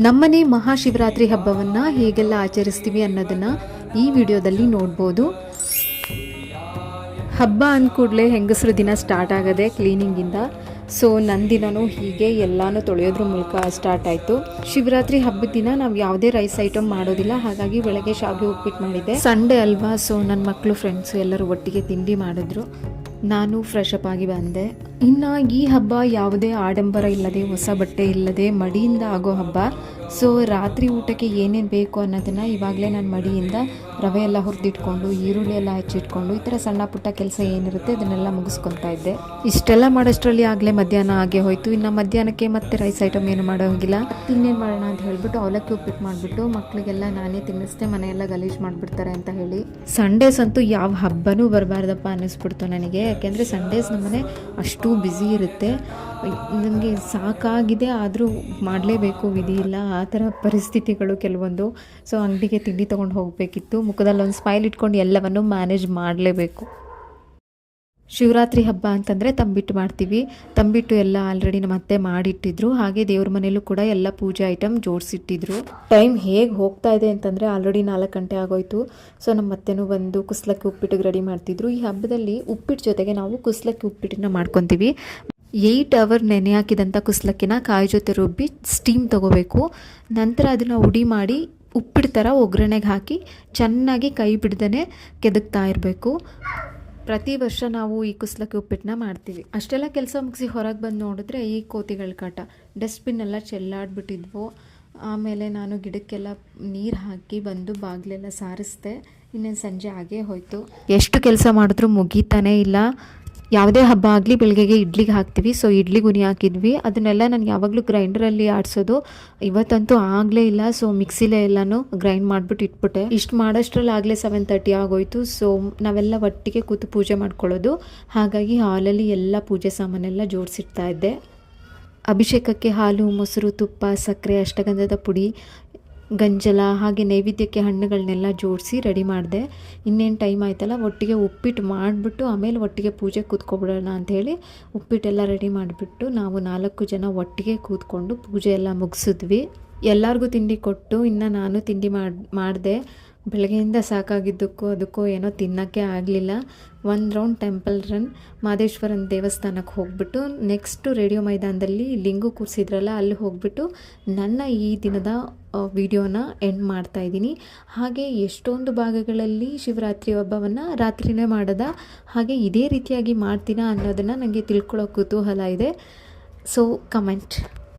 ನಮ್ಮನೆ ಮಹಾಶಿವರಾತ್ರಿ ಹಬ್ಬವನ್ನು ಹೇಗೆಲ್ಲ ಆಚರಿಸ್ತೀವಿ ಅನ್ನೋದನ್ನು ಈ ವಿಡಿಯೋದಲ್ಲಿ ನೋಡ್ಬೋದು. ಹಬ್ಬ ಅಂದ ಕೂಡಲೇ ಹೆಂಗಸರು ದಿನ ಸ್ಟಾರ್ಟ್ ಆಗದೆ ಕ್ಲೀನಿಂಗಿಂದ. ಸೊ ನನ್ನ ದಿನವೂ ಹೀಗೆ ಎಲ್ಲನೂ ತೊಳೆಯೋದ್ರ ಮೂಲಕ ಸ್ಟಾರ್ಟ್ ಆಯಿತು. ಶಿವರಾತ್ರಿ ಹಬ್ಬದ ದಿನ ನಾವು ಯಾವುದೇ ರೈಸ್ ಐಟಮ್ ಮಾಡೋದಿಲ್ಲ, ಹಾಗಾಗಿ ಬೆಳಗ್ಗೆ ಶಾವಿಗೆ ಉಪ್ಪಿಟ್ಟು ಮಾಡಿದ್ದೆ. ಸಂಡೇ ಅಲ್ವಾ, ಸೊ ನನ್ನ ಮಕ್ಕಳು ಫ್ರೆಂಡ್ಸು ಎಲ್ಲರೂ ಒಟ್ಟಿಗೆ ತಿಂಡಿ ಮಾಡಿದ್ರು. ನಾನು ಫ್ರೆಶ್ ಅಪ್ ಆಗಿ ಬಂದೆ. ಇನ್ನು ಈ ಹಬ್ಬ ಯಾವುದೇ ಆಡಂಬರ ಇಲ್ಲದೆ, ಹೊಸ ಬಟ್ಟೆ ಇಲ್ಲದೆ ಮಡಿಯಿಂದ ಆಗೋ ಹಬ್ಬ. ಸೊ ರಾತ್ರಿ ಊಟಕ್ಕೆ ಏನೇನು ಬೇಕು ಅನ್ನೋದನ್ನು ಇವಾಗಲೇ ನಾನು ಮಡಿಯಿಂದ ರವೆ ಎಲ್ಲ ಹುರಿದಿಟ್ಕೊಂಡು, ಈರುಳ್ಳಿ ಎಲ್ಲ ಹೆಚ್ಚಿಟ್ಕೊಂಡು, ಈ ಥರ ಸಣ್ಣ ಪುಟ್ಟ ಕೆಲಸ ಏನಿರುತ್ತೆ ಅದನ್ನೆಲ್ಲ ಮುಗಿಸ್ಕೊತಾ ಇದ್ದೆ. ಇಷ್ಟೆಲ್ಲ ಮಾಡೋಷ್ಟರಲ್ಲಿ ಆಗಲೇ ಮಧ್ಯಾಹ್ನ ಆಗೇ ಹೋಯಿತು. ಇನ್ನು ಮಧ್ಯಾಹ್ನಕ್ಕೆ ಮತ್ತೆ ರೈಸ್ ಐಟಮ್ ಏನು ಮಾಡೋ ಹೋಗಿಲ್ಲ. ಇನ್ನೇನು ಮಾಡೋಣ ಅಂತ ಹೇಳಿಬಿಟ್ಟು ಅವಲಕ್ಕಿ ಉಪ್ಪಿಟ್ಟು ಮಾಡಿಬಿಟ್ಟು ಮಕ್ಕಳಿಗೆಲ್ಲ ನಾನೇ ತಿನ್ನಿಸ್ದೆ, ಮನೆಯೆಲ್ಲ ಗಲೀಜು ಮಾಡಿಬಿಡ್ತಾರೆ ಅಂತ ಹೇಳಿ. ಸಂಡೇಸ್ ಅಂತೂ ಯಾವ ಹಬ್ಬನೂ ಬರಬಾರ್ದಪ್ಪ ಅನ್ನಿಸ್ಬಿಡ್ತು ನನಗೆ. ಯಾಕೆಂದರೆ ಸಂಡೇಸ್ ನಮ್ಮನೆ ಅಷ್ಟು ಬ್ಯುಸಿ ಇರುತ್ತೆ. ನನಗೆ ಸಾಕಾಗಿದೆ, ಆದರೂ ಮಾಡಲೇಬೇಕು, ವಿಧಿ ಇಲ್ಲ, ಆ ಥರ ಪರಿಸ್ಥಿತಿಗಳು ಕೆಲವೊಂದು. ಸೊ ಅಂಗಡಿಗೆ ತಿಂಡಿ ತೊಗೊಂಡು ಹೋಗಬೇಕಿತ್ತು. ಮುಖದಲ್ಲಿ ಒಂದು ಸ್ಮೈಲ್ ಇಟ್ಕೊಂಡು ಎಲ್ಲವನ್ನು ಮ್ಯಾನೇಜ್ ಮಾಡಲೇಬೇಕು. ಶಿವರಾತ್ರಿ ಹಬ್ಬ ಅಂತಂದರೆ ತಂಬಿಟ್ಟು ಮಾಡ್ತೀವಿ. ತಂಬಿಟ್ಟು ಎಲ್ಲ ಆಲ್ರೆಡಿ ನಮ್ಮ ಅತ್ತೆ ಮಾಡಿಟ್ಟಿದ್ರು. ಹಾಗೆ ದೇವ್ರ ಮನೇಲೂ ಕೂಡ ಎಲ್ಲ ಪೂಜೆ ಐಟಮ್ ಜೋಡಿಸಿಟ್ಟಿದ್ರು. ಟೈಮ್ ಹೇಗೆ ಹೋಗ್ತಾ ಇದೆ ಅಂತಂದರೆ ಆಲ್ರೆಡಿ 4 ಗಂಟೆ ಆಗೋಯ್ತು. ಸೊ ನಮ್ಮ ಅತ್ತೆನೂ ಬಂದು ಕುಸ್ಲಕ್ಕಿ ಉಪ್ಪಿಟ್ಟಿಗೆ ರೆಡಿ ಮಾಡ್ತಿದ್ರು. ಈ ಹಬ್ಬದಲ್ಲಿ ಉಪ್ಪಿಟ್ಟು ಜೊತೆಗೆ ನಾವು ಕುಸ್ಲಕ್ಕಿ ಉಪ್ಪಿಟ್ಟನ್ನ ಮಾಡ್ಕೊತೀವಿ. 8 ಅವರ್ ನೆನೆ ಹಾಕಿದಂಥ ಕುಸ್ಲಕ್ಕಿನ ಕಾಯಿ ಜೊತೆ ರುಬ್ಬಿ ಸ್ಟೀಮ್ ತೊಗೋಬೇಕು. ನಂತರ ಅದನ್ನು ಉಡಿ ಮಾಡಿ ಉಪ್ಪಿಟ್ಟು ಥರ ಒಗ್ಗರಣೆಗೆ ಹಾಕಿ ಚೆನ್ನಾಗಿ ಕೈ ಬಿಡ್ದೇ ಕೆದಕ್ತಾ ಇರಬೇಕು. ಪ್ರತಿ ವರ್ಷ ನಾವು ಈ ಕುಸ್ಲಕ್ಕಿ ಉಪ್ಪಿಟ್ಟನ್ನ ಮಾಡ್ತೀವಿ. ಅಷ್ಟೆಲ್ಲ ಕೆಲಸ ಮುಗಿಸಿ ಹೊರಗೆ ಬಂದು ನೋಡಿದ್ರೆ ಈ ಕೋತಿಗಳ ಕಾಟ. ಡಸ್ಟ್ಬಿನ್ ಎಲ್ಲ ಚೆಲ್ಲಾಡ್ಬಿಟ್ಟಿದ್ವು. ಆಮೇಲೆ ನಾನು ಗಿಡಕ್ಕೆಲ್ಲ ನೀರು ಹಾಕಿ ಬಂದು ಬಾಗಿಲೆಲ್ಲ ಸಾರಿಸ್ದೆ. ಇನ್ನೇನು ಸಂಜೆ ಆಗೇ ಹೋಯಿತು. ಎಷ್ಟು ಕೆಲಸ ಮಾಡಿದ್ರೂ ಮುಗೀತಾನೇ ಇಲ್ಲ. ಯಾವುದೇ ಹಬ್ಬ ಆಗಲಿ ಬೆಳಗ್ಗೆಗೆ ಇಡ್ಲಿಗೆ ಹಾಕ್ತೀವಿ. ಸೊ ಇಡ್ಲಿ ಗುಣಿ ಹಾಕಿದ್ವಿ. ಅದನ್ನೆಲ್ಲ ನಾನು ಯಾವಾಗಲೂ ಗ್ರೈಂಡರಲ್ಲಿ ಆಡಿಸೋದು. ಇವತ್ತಂತೂ ಆಗಲೇ ಇಲ್ಲ. ಸೊ ಮಿಕ್ಸಿಲೇ ಎಲ್ಲನೂ ಗ್ರೈಂಡ್ ಮಾಡಿಬಿಟ್ಟು ಇಟ್ಬಿಟ್ಟೆ. ಇಷ್ಟು ಮಾಡೋಷ್ಟರಲ್ಲಿ ಆಗಲೇ 7:30 ಆಗೋಯ್ತು. ಸೊ ನಾವೆಲ್ಲ ಒಟ್ಟಿಗೆ ಕೂತು ಪೂಜೆ ಮಾಡ್ಕೊಳ್ಳೋದು. ಹಾಗಾಗಿ ಹಾಲಲ್ಲಿ ಎಲ್ಲ ಪೂಜೆ ಸಾಮಾನೆಲ್ಲ ಜೋಡಿಸಿಡ್ತಾ ಇದ್ದೆ. ಅಭಿಷೇಕಕ್ಕೆ ಹಾಲು, ಮೊಸರು, ತುಪ್ಪ, ಸಕ್ಕರೆ, ಅಷ್ಟಗಂಧದ ಪುಡಿ, ಗಂಜಲ, ಹಾಗೆ ನೈವೇದ್ಯಕ್ಕೆ ಹಣ್ಣುಗಳನ್ನೆಲ್ಲ ಜೋಡಿಸಿ ರೆಡಿ ಮಾಡಿದೆ. ಇನ್ನೇನು ಟೈಮ್ ಆಯ್ತಲ್ಲ, ಒಟ್ಟಿಗೆ ಉಪ್ಪಿಟ್ಟು ಮಾಡಿಬಿಟ್ಟು ಆಮೇಲೆ ಒಟ್ಟಿಗೆ ಪೂಜೆ ಕೂತ್ಕೊಬಿಡೋಣ ಅಂಥೇಳಿ ಉಪ್ಪಿಟ್ಟೆಲ್ಲ ರೆಡಿ ಮಾಡಿಬಿಟ್ಟು ನಾವು 4 ಜನ ಒಟ್ಟಿಗೆ ಕೂತ್ಕೊಂಡು ಪೂಜೆ ಎಲ್ಲ ಮುಗಿಸಿದ್ವಿ. ಎಲ್ಲರಿಗೂ ತಿಂಡಿ ಕೊಟ್ಟು ಇನ್ನು ನಾನು ತಿಂಡಿ ಮಾಡಿದೆ. ಬೆಳಗ್ಗೆಯಿಂದ ಸಾಕಾಗಿದ್ದಕ್ಕೂ ಅದಕ್ಕೂ ಏನೋ ತಿನ್ನೋಕ್ಕೆ ಆಗಲಿಲ್ಲ. 1 ರೌಂಡ್ ಟೆಂಪಲ್ ರನ್ ಮಾದೇಶ್ವರನ ದೇವಸ್ಥಾನಕ್ಕೆ ಹೋಗ್ಬಿಟ್ಟು ನೆಕ್ಸ್ಟು ರೇಡಿಯೋ ಮೈದಾನದಲ್ಲಿ ಲಿಂಗು ಕೂರಿಸಿದ್ರಲ್ಲ ಅಲ್ಲಿ ಹೋಗ್ಬಿಟ್ಟು ನನ್ನ ಈ ದಿನದ ವಿಡಿಯೋನ ಎಂಡ್ ಮಾಡ್ತಾಯಿದ್ದೀನಿ. ಹಾಗೆ ಎಷ್ಟೊಂದು ಭಾಗಗಳಲ್ಲಿ ಶಿವರಾತ್ರಿ ಹಬ್ಬವನ್ನು ರಾತ್ರಿನೇ ಮಾಡೋದ, ಹಾಗೆ ಇದೇ ರೀತಿಯಾಗಿ ಮಾಡ್ತೀನಾ ಅನ್ನೋದನ್ನು ನನಗೆ ತಿಳ್ಕೊಳ್ಳೋ ಕುತೂಹಲ ಇದೆ. So comment.